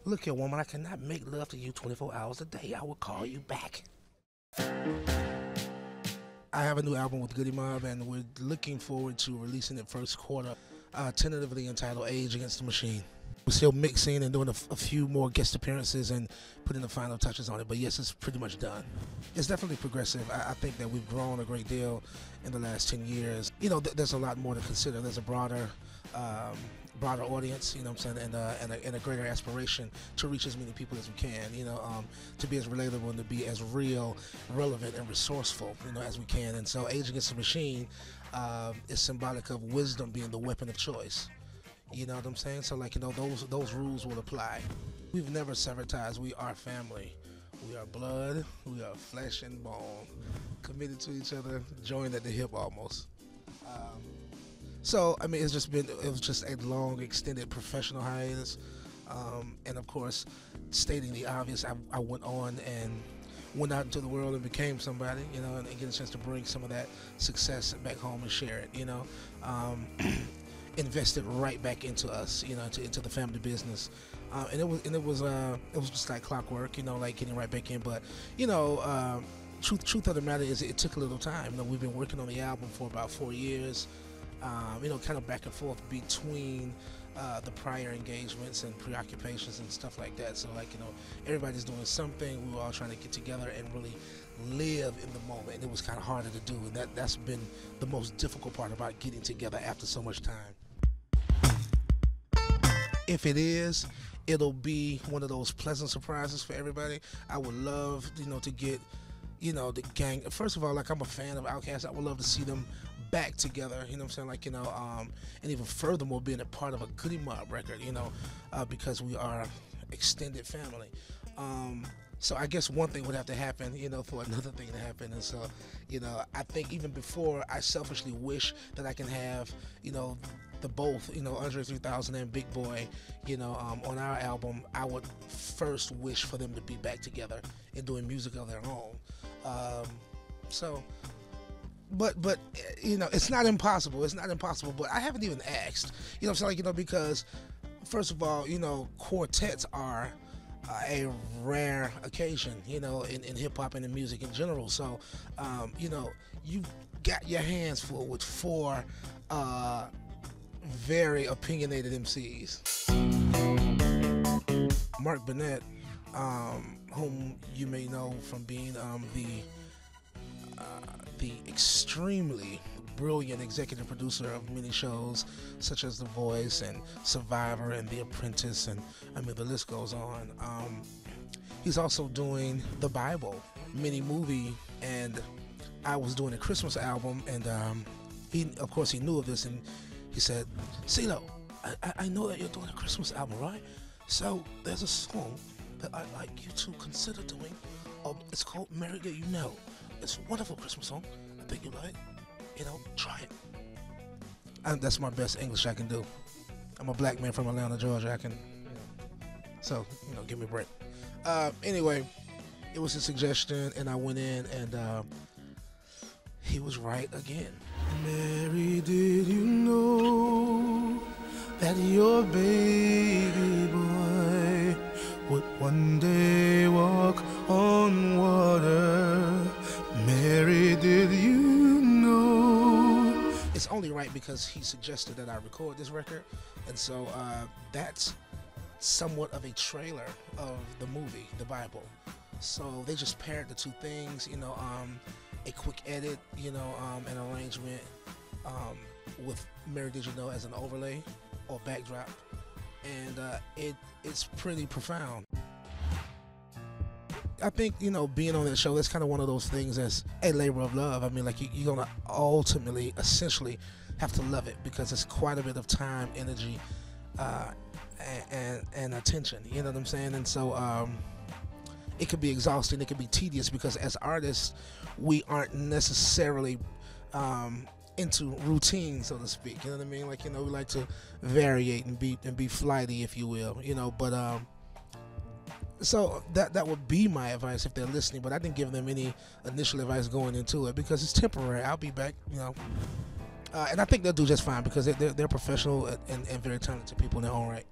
Look here, woman, I cannot make love to you 24 hours a day. I will call you back. I have a new album with Goodie Mob, and we're looking forward to releasing it first quarter, tentatively entitled Age Against the Machine. We're still mixing and doing a few more guest appearances and putting the final touches on it, but yes, it's pretty much done. It's definitely progressive. I think that we've grown a great deal in the last 10 years. You know, there's a lot more to consider. There's a broader audience, you know what I'm saying, and a greater aspiration to reach as many people as we can, you know, to be as relatable and to be as real, relevant, and resourceful, you know, as we can. And so Age Against the Machine is symbolic of wisdom being the weapon of choice. You know what I'm saying? So, like, you know, those rules will apply. We've never severed ties. We are family. We are blood. We are flesh and bone, committed to each other, joined at the hip almost. So, I mean, it was just a long, extended professional hiatus. And of course, stating the obvious, I went on and went out into the world and became somebody, you know, and get a chance to bring some of that success back home and share it, you know. Invested right back into us, you know, into the family business, and it was just like clockwork, you know, like getting right back in. But you know, truth of the matter is, it took a little time. You know, we've been working on the album for about 4 years, you know, kind of back and forth between the prior engagements and preoccupations and stuff like that. So, like, you know, everybody's doing something. We were all trying to get together and really live in the moment, and it was kind of harder to do, and that's been the most difficult part about getting together after so much time. If it is, it'll be one of those pleasant surprises for everybody. I would love, you know, to get, you know, the gang. First of all, like, I'm a fan of Outkast. I would love to see them back together, you know what I'm saying, like, you know, and even furthermore, being a part of a Goodie Mob record, you know, because we are extended family. So I guess one thing would have to happen, you know, for another thing to happen. And so, you know, I think even before, I selfishly wish that I can have, you know, the both, you know, Andre 3000 and Big Boy, you know, on our album. I would first wish for them to be back together and doing music of their own. But you know, it's not impossible. It's not impossible. But I haven't even asked. You know what I'm saying? Like, you know, because first of all, you know, quartets are a rare occasion, you know, in hip hop and in music in general. So, you know, you got your hands full with 4 very opinionated MCs. Mark Burnett, whom you may know from being the extremely brilliant executive producer of many shows such as The Voice and Survivor and The Apprentice, and I mean, the list goes on. He's also doing The Bible mini movie, and I was doing a Christmas album, and he knew of this, and he said, "Cee Lo, I know that you're doing a Christmas album, right? So there's a song that I'd like you to consider doing. It's called Mary That You Know. It's a wonderful Christmas song. I think you like. You know, try it." And that's my best English I can do. I'm a black man from Atlanta, Georgia. I can, you know, so, you know, give me a break. Anyway, it was a suggestion, and I went in, and he was right again. Mary, did you know that your baby boy would one day walk on water? Mary, did you know? It's only right because he suggested that I record this record, and so that's somewhat of a trailer of the movie, The Bible. So they just paired the two things, you know, a quick edit, you know, an arrangement with Mary Did You Know as an overlay or backdrop, and it's pretty profound. I think, you know, being on that show, that's kind of one of those things that's a labor of love. I mean, like, you're gonna ultimately, essentially, have to love it, because it's quite a bit of time, energy, and attention. You know what I'm saying? And so it could be exhausting. It could be tedious, because as artists, we aren't necessarily into routine, so to speak. You know what I mean? Like, you know, we like to variate and be flighty, if you will. You know, but so that would be my advice if they're listening. But I didn't give them any initial advice going into it, because it's temporary. I'll be back, you know, and I think they'll do just fine, because they're professional and very talented people in their own right.